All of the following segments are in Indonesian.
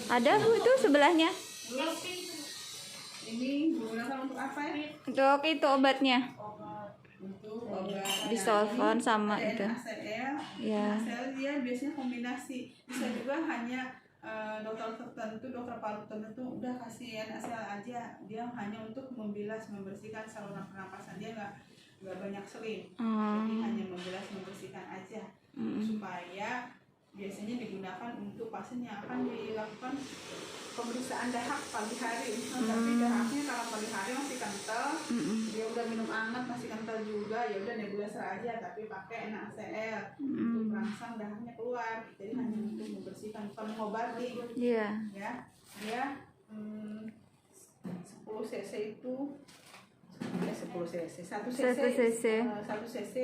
Ada Bu itu sebelahnya. Ini digunakan untuk apa ya? Untuk itu obatnya. Untuk obat Disolvon sama ada itu. NaCl. Ya. NaCl dia biasanya kombinasi. Bisa juga hanya dokter tertentu, dokter paru tertentu udah kasih NaCl aja. Dia hanya untuk membilas, membersihkan saluran pernapasan. Dia nggak banyak selim. Jadi hanya membilas, membersihkan aja. Supaya biasanya digunakan untuk pasien yang akan dilakukan pemeriksaan dahak pagi hari. Tapi dahaknya kalau pagi hari masih kental, dia udah minum hangat masih kental juga, ya udah nebulizer aja tapi pakai NaCl untuk merangsang dahaknya keluar. Jadi hanya untuk membersihkan, bukan mengobati. Iya. Ya, dia 10 cc itu 10 cc, 1 cc, 1 cc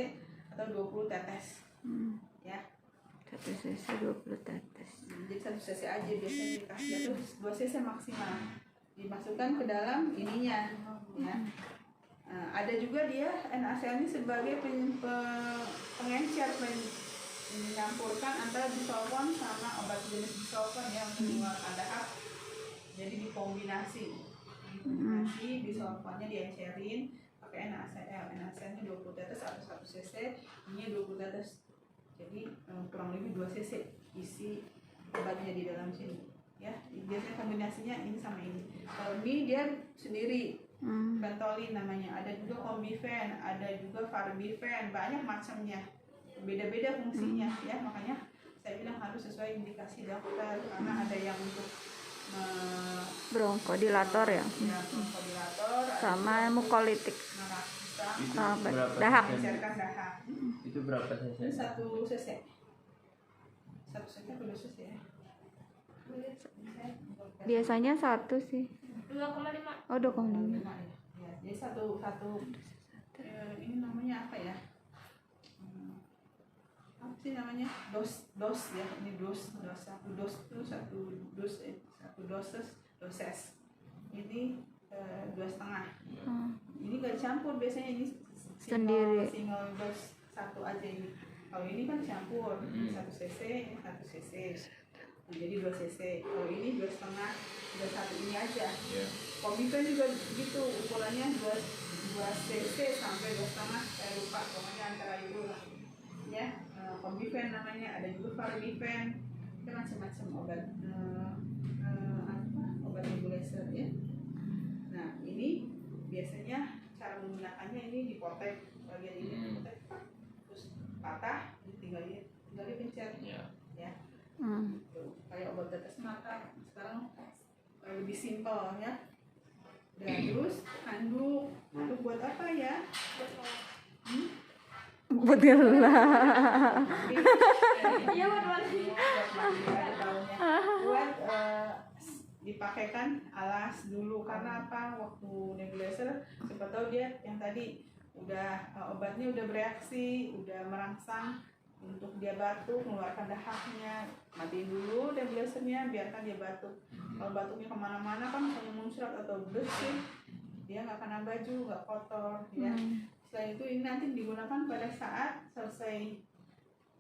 atau 20 tetes. Ya. 1 cc 20 tetes. Jadi 1 cc aja biasanya dikasih, atau 2 cc maksimal dimasukkan ke dalam ininya ya. Ada juga dia NaCl ini sebagai pengencer, menyampurkan antara disolvon sama obat jenis disolvon ya untuk mengeluarkan dahak. Jadi dikombinasi disolvonnya diencerin pakai NaCl. NaCl-nya 20 tetes atau 1 cc, ini 20 tetes. Jadi kurang lebih 2 cc isi obatnya di dalam sini ya. Biasanya kombinasinya ini sama ini. Kalau ini dia sendiri, Ventolin namanya. Ada juga Combifen, ada juga Farbifen, banyak macamnya, beda-beda fungsinya ya. Makanya saya bilang harus sesuai indikasi dokter, karena ada yang untuk Bronkodilator ya. Bronkodilator Sama mukolitik. Dahak. Itu berapa cc? Ini 1 cc. 1 cc atau 2 cc ya? Biasanya 1 sih. 2,5. Oh, 2,5. Ya, jadi satu ini namanya apa ya? Apa sih namanya? Dos ya. Ini satu dosis. Ini 2,5. Ini nggak dicampur, biasanya ini sendiri. Single dose 1 aja ini. Kalau ini kan dicampur, 1 cc, ini 1 cc. Jadi 2 cc. Kalau ini 2,5, udah 1 ini aja. Combifen juga gitu, ukurannya 2 cc sampai 2,5, saya lupa, pokoknya antara itu lah. Ya, Combifen namanya, ada juga Farbifen, itu macam-macam obat obat nebulizer ya. Nah, ini biasanya cara menggunakannya ini dipotek bagian ini, dipotek, terus patah, tinggal dipencet ya. Kayak obat tetes mata sekarang lebih simpel ya. Dan terus handuk buat apa ya? Buat gelah. Iya, buat dipakaikan alas dulu, karena apa? Waktu nebulizer siapa tahu dia yang tadi udah obatnya udah bereaksi, udah merangsang untuk dia batuk, mengeluarkan dahaknya, matiin dulu nebulizernya, biarkan dia batuk. Kalau batuknya kemana-mana kan misalnya muncrat atau bersih, dia nggak kena baju, nggak kotor ya. Selain itu ini nanti digunakan pada saat selesai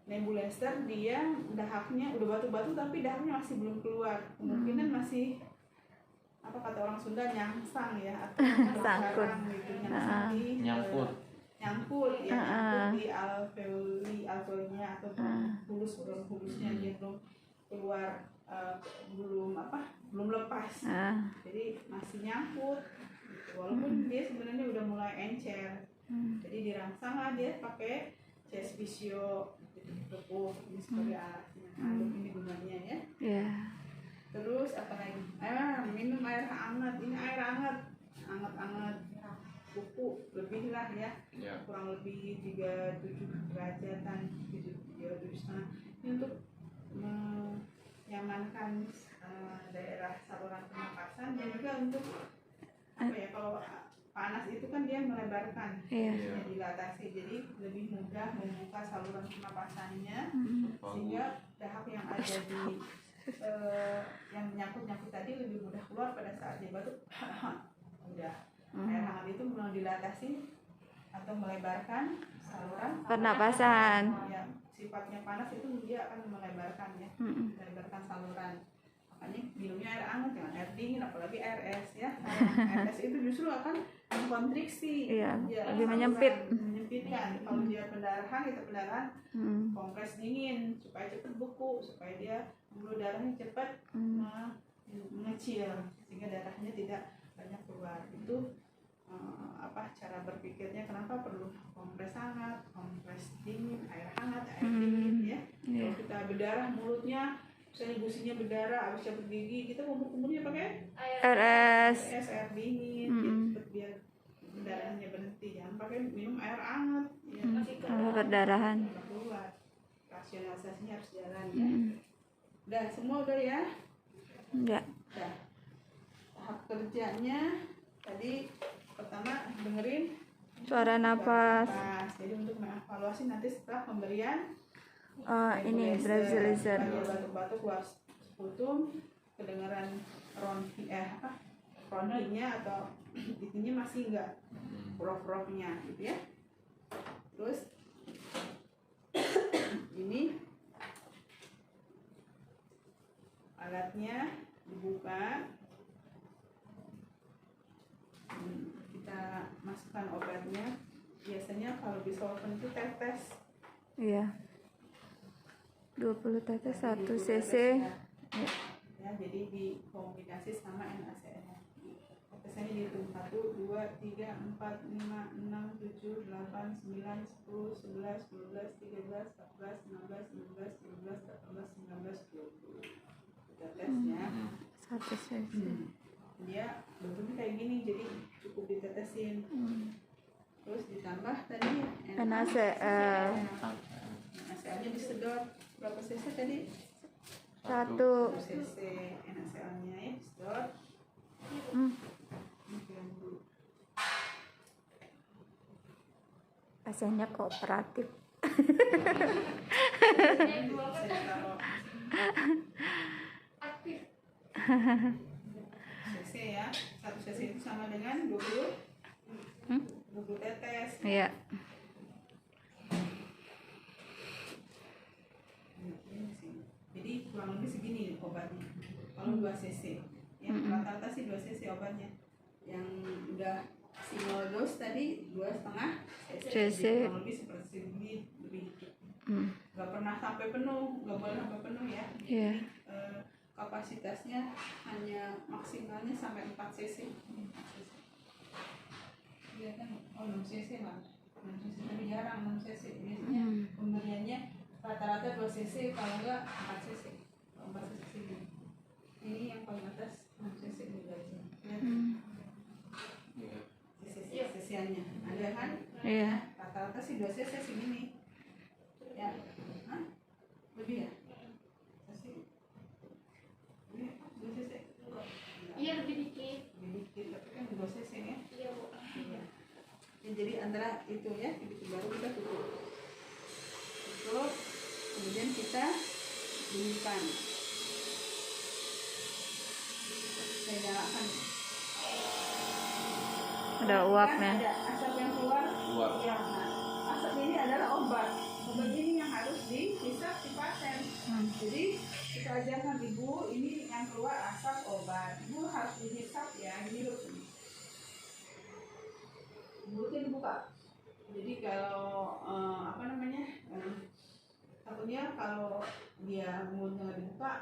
nebulizer, dia dahaknya udah batuk-batuk tapi dahaknya masih belum keluar, kemungkinan masih apa kata orang Sunda nyangsang ya, atau sangkut gitu, nyangkut ya, nyangkut di alveolinya atau hulusnya, dia belum keluar, belum lepas, jadi masih nyangkut gitu. Walaupun dia sebenarnya udah mulai encer, jadi dirangsang lah dia pakai Cesvisio tepuk ini sebagai alatnya. Handuk ini gunanya ya. Terus apa lagi? Minum air hangat. Ini air hangat kuku lebih lah ya. Kurang lebih 37 derajatan, 7,5. Ini untuk menyamankan daerah saluran pernapasan, dan juga untuk apa ya, kalau panas itu kan dia melebarkan, dilatasi, jadi lebih mudah membuka saluran pernapasannya, sehingga dahak yang ada di yang nyangkut tadi lebih mudah keluar pada saat dia batuk. Udah air hangat itu belum dilatasi atau melebarkan saluran pernapasan. Ya, sifatnya panas itu dia akan melebarkan ya, melebarkan saluran. Makanya minumnya air hangat, jangan air dingin, apalagi air es ya. Air es itu justru akan mengkontriksi, Iya, dia lebih akan menyempit. menyempitkan. Kalau dia pendarahan, itu pendarahan kompres dingin supaya cepat beku, supaya dia pembuluh darahnya cepat mengecil sehingga darahnya tidak banyak keluar. Itu cara berpikirnya kenapa perlu kompres hangat, kompres dingin, air hangat, air dingin ya. Iya. Kalau kita berdarah mulutnya, misalnya gusinya berdarah, habis cabut gigi, kita kumur-kumurnya pakai RS. air dingin, biar cepet biar darahnya berhenti. Jangan pakai minum air hangat, ya. Kalau perdarahan. Nggak keluar. Rasionalisasinya harus jalan ya. Udah semua udah ya. Enggak. Udah. Tahap kerjanya tadi pertama dengerin Suara napas. Jadi untuk mengevaluasi nanti setelah pemberian Ini breathalyzer. batuk-batuk keluar sputum, kedengaran ronhinya atau itunya masih enggak, rof-rofnya gitu ya. Terus ini alatnya dibuka, kita masukkan obatnya. Biasanya kalau bisolven itu tetes. Iya. 20 tetes 1 cc. Ya, jadi dikombinasi sama NaCl. Tesnya dihitung 1, 2, 3, 4, 5, 6, 7, 8, 9, 10, 11, 12, 13, 14, 15, 16, 17, 18, 19, 20. Kita tesnya. 1 cc. Dia bentuknya kayak gini, jadi cukup ditetesin. Terus ditambah tadi NaCl. NaCl-nya disedot berapa cc tadi? 1. 1 cc NaCl-nya ya disedot. Pasiennya kooperatif. cc ya, 1 cc itu sama dengan 20 tetes. Iya. Jadi kurang lebih segini obatnya. Kalau 2 cc, yang rata-rata sih 2 cc obatnya. Yang udah single dose tadi 2,5 cc. Jadi kurang lebih seperti segini, lebih dikit. Gak pernah sampai penuh, gak boleh sampai penuh ya. Iya. Kapasitasnya hanya maksimalnya sampai 4 cc. Iya kan? Oh 6 cc lah. 6 cc tapi jarang 6 cc. Biasanya pemberiannya rata-rata 2 cc, kalau enggak 4 cc. Kalau 4 cc segini. Ini yang paling atas 6 cc juga sih. Lihat. Cc-nya ada kan? Iya. Rata-rata sih 2 cc segini. Ya. Hah? Lebih ya? Iya lebih dikit. Lebih dikit, tapi kan 2 cc ya. Iya bu. Iya. Ya, jadi antara itu ya, begitu baru kita tutup. Tutup, kemudian kita bunyikan. Saya nyalakan. Ada uapnya. Ada asap yang keluar. Uap. Ya, nah, asap ini adalah obat. Obat ini yang harus dihisap si pasien. Jadi kita ajarkan ibu, ini yang keluar asap obat. Ibu harus dihisap ya, dihirup. Mulutnya dibuka. Jadi kalau takutnya kalau dia mulutnya nggak dibuka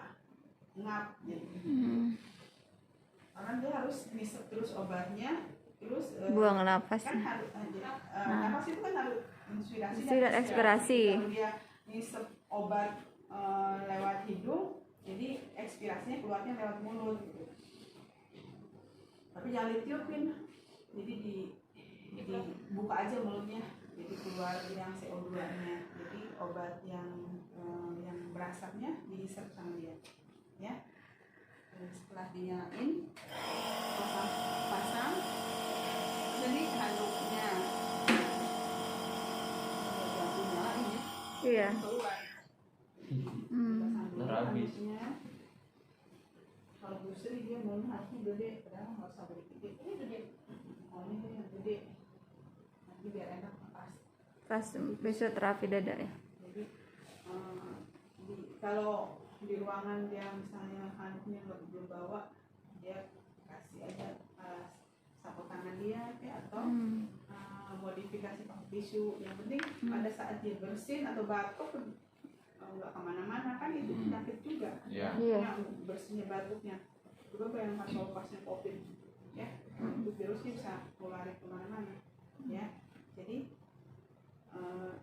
ngap jadi. Karena dia harus ngisep terus obatnya, terus Buang napas. kan harus napas itu kan harus inspirasi Dan ekspirasi. Kalau dia ngisep obat lewat hidung, jadi ekspirasinya keluarnya lewat mulut gitu. Tapi jangan ditiupin, jadi dibuka aja mulutnya, jadi keluar yang CO2-nya. Jadi obat yang berasapnya dihisap sama dia, ya. Dan setelah dinyalain, pasang, jadi handuknya. Jangan dinyalain ya. Iya. Keluar. Terhabis. Kalau booster dia mulutnya harusnya gede, padahal nggak usah gede. Ini gede. Oh ini yang gede. Nanti biar enak lepas. Pas fisioterapi dada ya. Jadi kalau di ruangan dia misalnya handuknya nggak belum atau modifikasi pakai tisu. Yang penting pada saat dia bersin atau batuk nggak kemana-mana kan itu penyakit juga. Iya. Nah, bersihnya batuknya. Coba bayangkan kalau pasien COVID, ya, itu virusnya bisa lari kemana-mana, ya. Jadi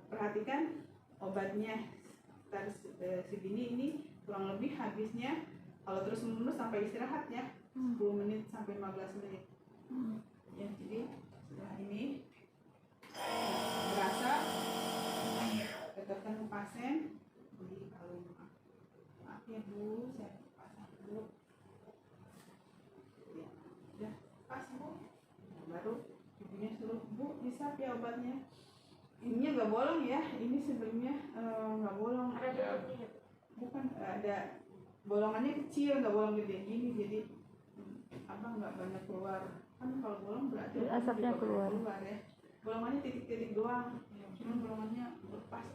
perhatikan obatnya tadi segini ini kurang lebih habisnya kalau terus menerus sampai istirahat ya 10 menit sampai 15 menit. Ya, jadi setelah ini berasa tetapkan ke pasien. Jadi kalau maaf ya Bu, saya pasang dulu. Ya, udah pas Bu. Baru ibunya suruh Bu disap ya obatnya. Ininya nggak bolong ya, ini sebelumnya nggak bolong. Bukan ada bolongannya kecil, nggak bolong gede gini, jadi abang nggak banyak keluar. Kan kalau bolong berarti asapnya juga banyak keluar. ya. Bolongannya titik-titik doang, cuma bolongannya lepas.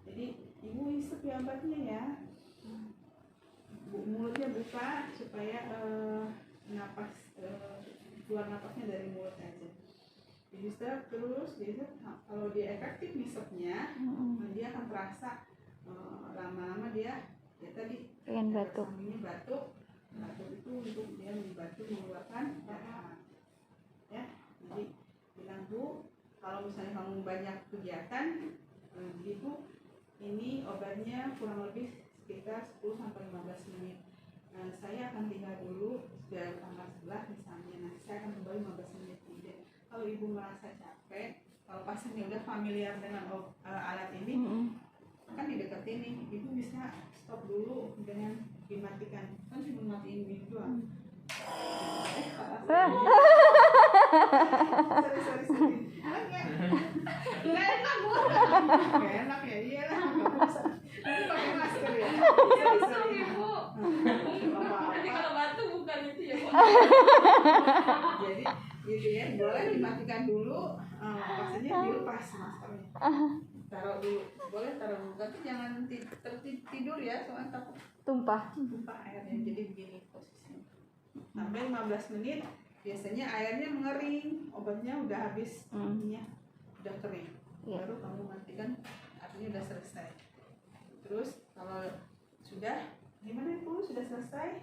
Jadi ibu isep ya obatnya ya. Mulutnya buka supaya napas keluar napasnya dari mulut aja. Diisep terus, diisep. Kalau dia efektif ngisepnya, dia akan terasa lama-lama dia ya tadi Pengen batuk. sampingnya batuk itu untuk dia membantu mengeluarkan darah, ya. Jadi bilang Bu, kalau misalnya kamu banyak kegiatan gitu, ini obatnya kurang lebih sekitar 10 sampai 15 menit. Saya akan tinggal dulu sudah tanggal 11 misalnya, nanti saya akan kembali 15 menit kemudian. Kalau ibu merasa capek, kalau pasiennya udah familiar dengan alat ini, kan dideketin nih, ibu bisa stop dulu dengan dimatikan, kan cuma matiin ini doang. Sorry. Nggak enak Bu. Nggak enak ya, iyalah. Nanti pakai masker ya. Sorry Bu. Nanti kalau batu bukan itu ya Bu. Jadi gitu ya, boleh dimatikan dulu, pasiennya dilepas maskernya. Taruh dulu, boleh taruh dulu, tapi jangan tertidur ya, soalnya takut Tumpah. tumpah airnya. Jadi begini posisinya sampai 15 menit, biasanya airnya mengering, obatnya udah habis, ininya udah kering, baru kamu matikan, artinya udah selesai. Terus kalau sudah gimana Bu, sudah selesai,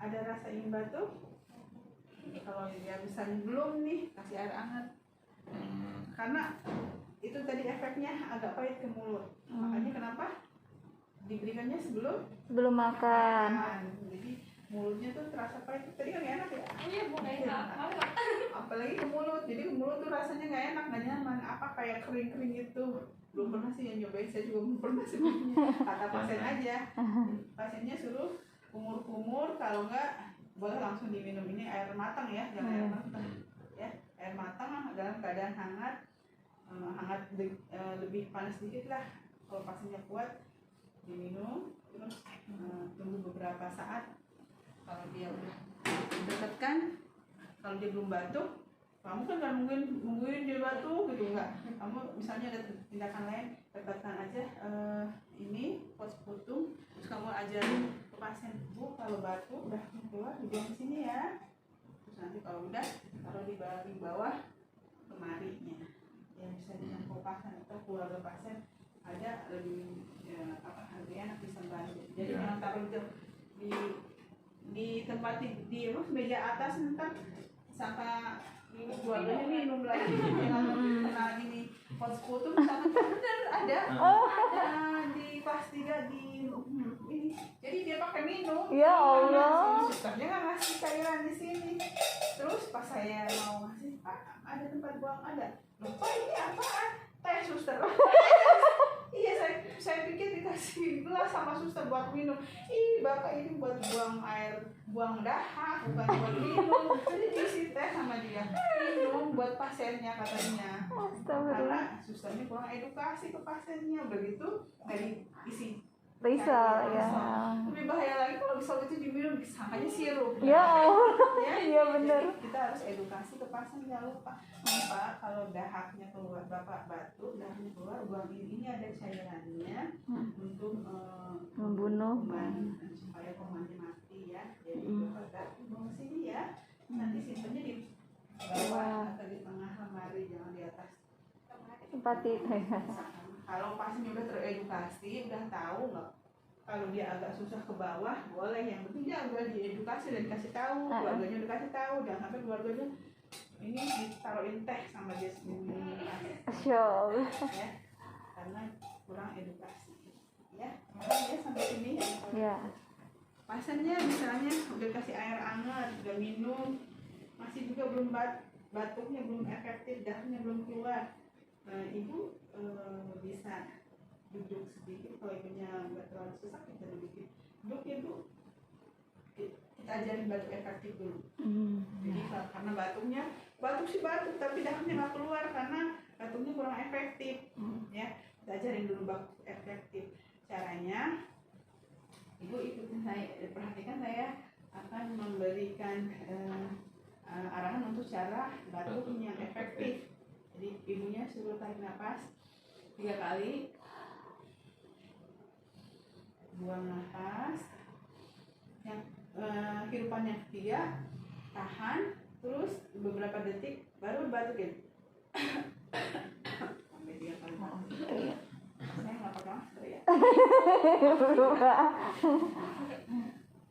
ada rasa ingin batuk, kalau dia misalnya belum nih, kasih air hangat, karena itu tadi efeknya agak pahit ke mulut. Makanya kenapa diberikannya sebelum makan. Jadi mulutnya tuh terasa pahit. Tadi kan gak enak ya? Iya Bu, nggak enak. Apalagi ke mulut. Jadi ke mulut tuh rasanya gak enak, gak nyaman. Apa kayak kering-kering gitu. Belum pernah sih yang nyobain, saya juga belum pernah sebenarnya. Kata pasien aja. Pasiennya suruh kumur-kumur, kalau enggak boleh langsung diminum. Ini air matang ya, jangan air matang. Ya, air matang dalam keadaan hangat. Lebih panas sedikit lah, kalau pasiennya kuat diminum, terus tunggu beberapa saat. Kalau dia udah dekatkan, kalau dia belum batuk, kamu kan nggak nungguin dia batuk gitu, nggak. Kamu misalnya ada tindakan lain, dekatkan aja ini pos putung, terus kamu ajarin ke pasien, Bu kalau batuk udah keluar dibuang ke sini ya. Terus nanti kalau udah taruh di bawah lemarinya, yang bisa dijangkau pasien atau keluarga pasien, ada lebih lebih enak bisa bantu. Jadi jangan taruh di tempat di meja atas, ntar sangka keluarganya minum lagi. Jangan pernah ini pos putung sama bener ada di kelas 3 di ini. Jadi dia pakai minum. Ya Allah. Susternya nggak ngasih cairan di sini. Terus pas saya mau ngasih, Pak, ada tempat buang, ada. Lupa ini apaan? Teh suster. Iya, saya pikir dikasih gelas sama suster buat minum. Ih, Bapak ini buat buang air, buang dahak, bukan buat minum. Jadi diisi teh sama dia. Minum buat pasiennya katanya. Astagfirullah. Karena susternya kurang edukasi ke pasiennya, begitu dari isi. Risal ya. Lebih bahaya lagi kalau risal itu diminum, disangkanya sirup. Ya Allah. Ya, Iya benar. jadi kita harus edukasi ke pasien, jangan lupa. Pak, kalau dahaknya keluar, Bapak batuk, dahaknya keluar, buang ini ada cairannya untuk Membunuh. supaya kumannya mati ya. Jadi Bapak buang sini ya. Nanti simpennya di Simpati. Kalau pasiennya udah teredukasi, udah tahu nggak, kalau dia agak susah ke bawah boleh, yang penting dia udah diedukasi dan dikasih tahu, keluarganya udah kasih tahu, jangan sampai keluarganya ini ditaruhin teh sama dia sendiri Syol. ya, karena kurang edukasi ya. Makanya dia sampai sini ya. Ya. Pasiennya misalnya udah kasih air hangat, udah minum, masih juga belum batuknya belum efektif, darahnya belum keluar. Nah, ibu bisa duduk sedikit, kalau ibunya nggak terlalu susah kita dudukin. Duduk ibu, kita ajarin batuk efektif dulu. Jadi karena batuk sih batuk, tapi darahnya nggak keluar karena batuknya kurang efektif. Ya, kita ajarin dulu batuk efektif. Caranya, ibu ikutin saya, perhatikan, saya akan memberikan arahan untuk cara batuk yang efektif. Jadi ibunya suruh tarik nafas 3 kali, buang nafas, yang hirupannya 3, tahan, terus beberapa detik baru batukin. Sampai 3 kali. Saya nggak pakai masker ya.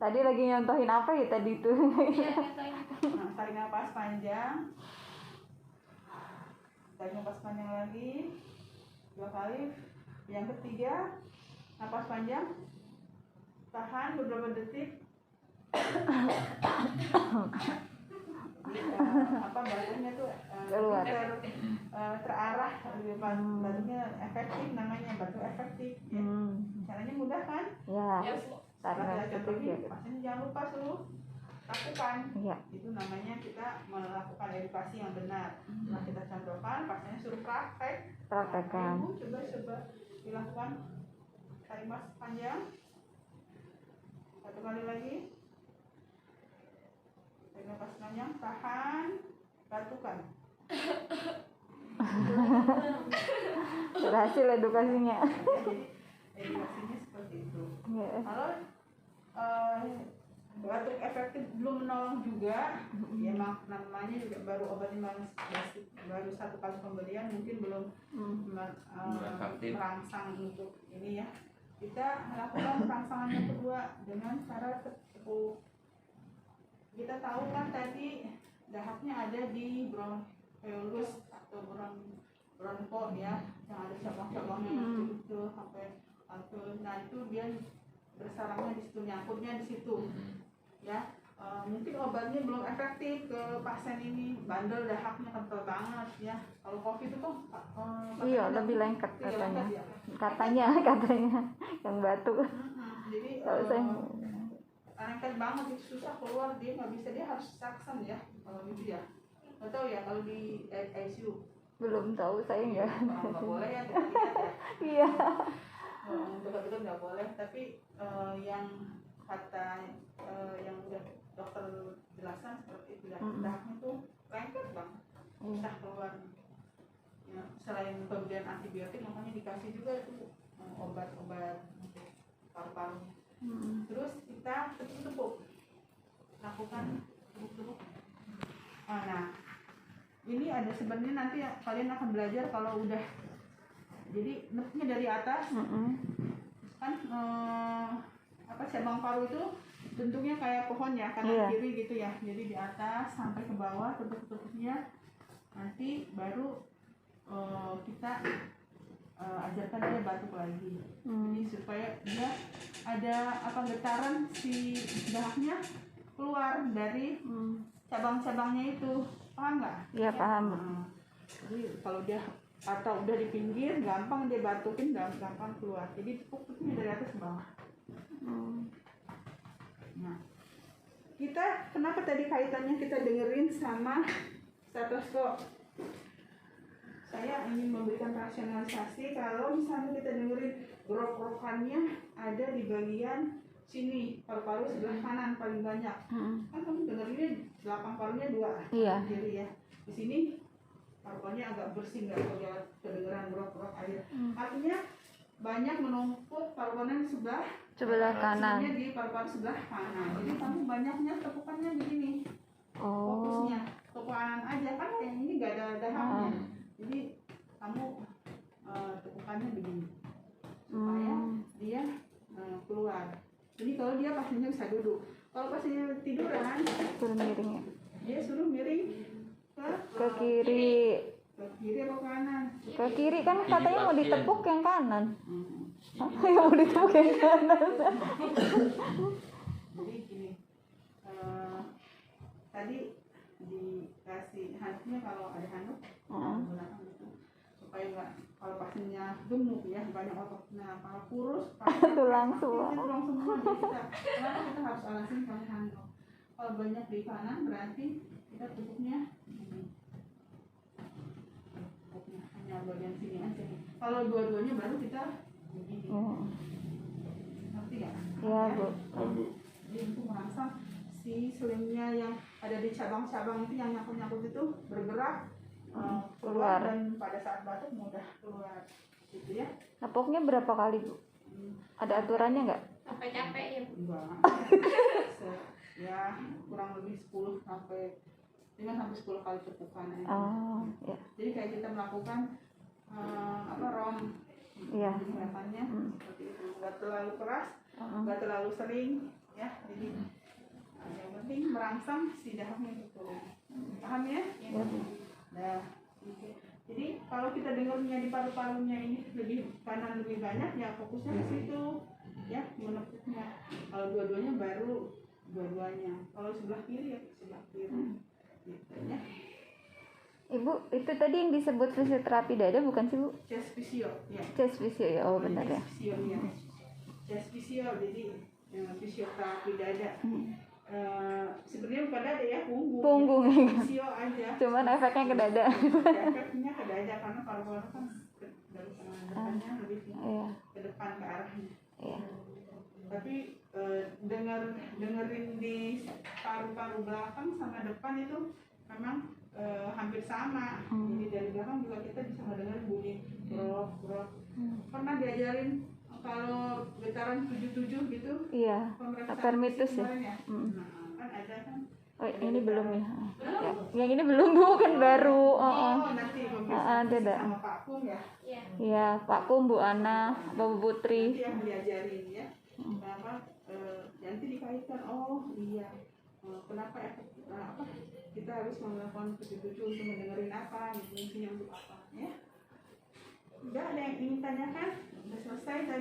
Tadi lagi nyontohin apa ya tadi tuh? Nah, tarik nafas panjang. Tarik nafas panjang lagi 2 kali. Yang ketiga, nafas panjang, tahan beberapa detik. Batuknya tuh Keluar. terarah, batuknya efektif, namanya batuk efektif ya. Caranya mudah kan? Ya. Tarik Setelah nafas contohin, ya. pasiennya jangan lupa suruh lakukan. Iya. Itu namanya kita melakukan edukasi yang benar. Setelah kita contohkan, pasiennya suruh praktek. Praktekkan. Ibu coba dilakukan. Tarik nafas panjang 1 kali lagi. Tarik nafas panjang, tahan, batukan. Berhasil edukasinya. Jadi edukasinya seperti itu. Ya. Kalau batuk efektif belum menolong juga, ya namanya juga baru obatnya baru 1 kali pemberian, mungkin belum merangsang untuk ini ya. Kita lakukan perangsangan yang kedua dengan cara tepuk. Kita tahu kan tadi dahaknya ada di bronchioles atau bronko ya, yang ada cabang-cabangnya itu sampai akun. Nah itu dia bersarangnya di situ, nyangkutnya di situ ya. Mungkin obatnya belum efektif ke pasien ini, bandel dahaknya kental banget ya. Kalau COVID itu kan Iya, lebih lengket katanya. ya. Katanya yang batuk. Jadi Kalau saya lengket banget, itu susah keluar, dia nggak bisa, dia harus saksen ya kalau gitu ya. Nggak tahu ya kalau di ICU. belum tahu, saya enggak. Nggak boleh ya, dekat-dekat ya. Iya. Dekat-dekat nggak boleh, tapi yang kata yang udah dokter jelaskan seperti itu, dahaknya tuh lengket banget, susah keluar. Ya, selain pemberian antibiotik, makanya dikasih juga itu obat-obat untuk paru-paru. Terus kita tepuk-tepuk, lakukan tepuk-tepuk. Nah, ini ada sebenarnya nanti kalian akan belajar kalau udah, jadi nepnya dari atas kan cabang paru itu bentuknya kayak pohon ya, kanan kiri gitu ya. Jadi di atas sampai ke bawah tepuk-tepuknya, nanti baru kita ajarkan dia batuk lagi. Jadi supaya dia ada getaran si dahaknya keluar dari cabang-cabangnya itu, paham nggak? Iya, paham. Jadi kalau dia atau udah di pinggir, gampang dia batukin, gampang keluar. Jadi tepuk-tepuknya dari atas ke bawah. Nah, kita kenapa tadi kaitannya kita dengerin sama stetoskop? Saya ingin memberikan rasionalisasi kalau misalnya kita dengerin grok-grokannya ada di bagian sini, paru-paru sebelah kanan paling banyak. Kan kamu dengerinnya belakang parunya 2, kiri ya. Di sini paru-parunya agak bersih, nggak kedengeran grok-grok air. Artinya banyak menumpuk paru-parunya di sebelah kanan. Di paru-paru sebelah kanan. Jadi kamu banyaknya tepukannya begini. Fokusnya tepuk kanan aja, kan yang ini nggak ada dahaknya. Jadi kamu tepukannya begini supaya dia keluar. Jadi kalau dia pasiennya bisa duduk, kalau pasiennya tiduran Turun miring ya. dia suruh miring Ke kiri. atau kanan. Ke kiri kan katanya mau pasien. ditepuk yang kanan. Hah? Yang mau ditepuk yang kanan. Jadi gini, tadi dikasih handuknya, kalau ada handuk gunakan itu supaya nggak, kalau pasiennya gemuk ya banyak ototnya, kalau kurus Tulang semua. tulang semua. Jadi kenapa kita harus alasin pakai handuk? Kalau banyak di kanan berarti kita tutupnya ini. Tutupnya hanya bagian sini aja. Kalau dua-duanya baru kita begini. Ngerti nggak? Iya, Bu. Jadi untuk merangsang si selimnya yang ada di cabang-cabang itu yang nyangkut-nyangkut itu bergerak keluar, dan pada saat batuk mudah keluar gitu ya. Nepuknya berapa kali, Bu? Ada aturannya nggak? Sampai capek ya. Enggak. Ya kurang lebih 10 sampai 10 kali tepukan aja. Oh, ya. Jadi kayak kita melakukan rom. Iya. Jadi kelihatannya seperti itu, nggak terlalu keras, nggak terlalu sering ya. Jadi yang penting merangsang si dahaknya itu turun. Paham ya? Ya, Bu. Nah, gitu. Jadi kalau kita dengarnya di paru-parunya ini lebih kanan lebih banyak, ya fokusnya ke situ ya, menepuknya. Kalau dua-duanya baru dua-duanya. Kalau sebelah kiri ya sebelah kiri. Gitu ya. Ibu, itu tadi yang disebut fisioterapi dada bukan sih, Bu? Chest physio ya. Chest physio ya. Oh, benar ya. Chest physio ya. Chest physio jadi fisioterapi dada. Sebenarnya bukan dada ya, Punggung. ya. Physio aja. Cuman efeknya ke dada. Efeknya ke dada karena paru-paru kan dari depannya lebih Iya. ke depan ke arahnya. Iya. Tapi dengerin di paru-paru belakang sama depan itu memang hampir sama. Jadi dari belakang juga kita bisa mendengar bunyi grok. Pernah diajarin kalau getaran 77 gitu? Iya. Pemeriksaan Apermitus ya. kemarin ya? Nah, kan ada kan. Oh, ini belum ya. Ya. Yang ini belum, Bu, kan baru. Nanti pemeriksaan Dada. sama Pak Pung ya. Iya. Iya, Pak Kum, Bu Ana, Bapak Putri. Nanti yang diajarin ya. Kenapa nanti dikaitkan, oh iya, kenapa kita harus melakukan ketujuh untuk mendengarin apa, fungsinya untuk apa ya. Udah ada yang ingin tanyakan? Udah selesai tadi.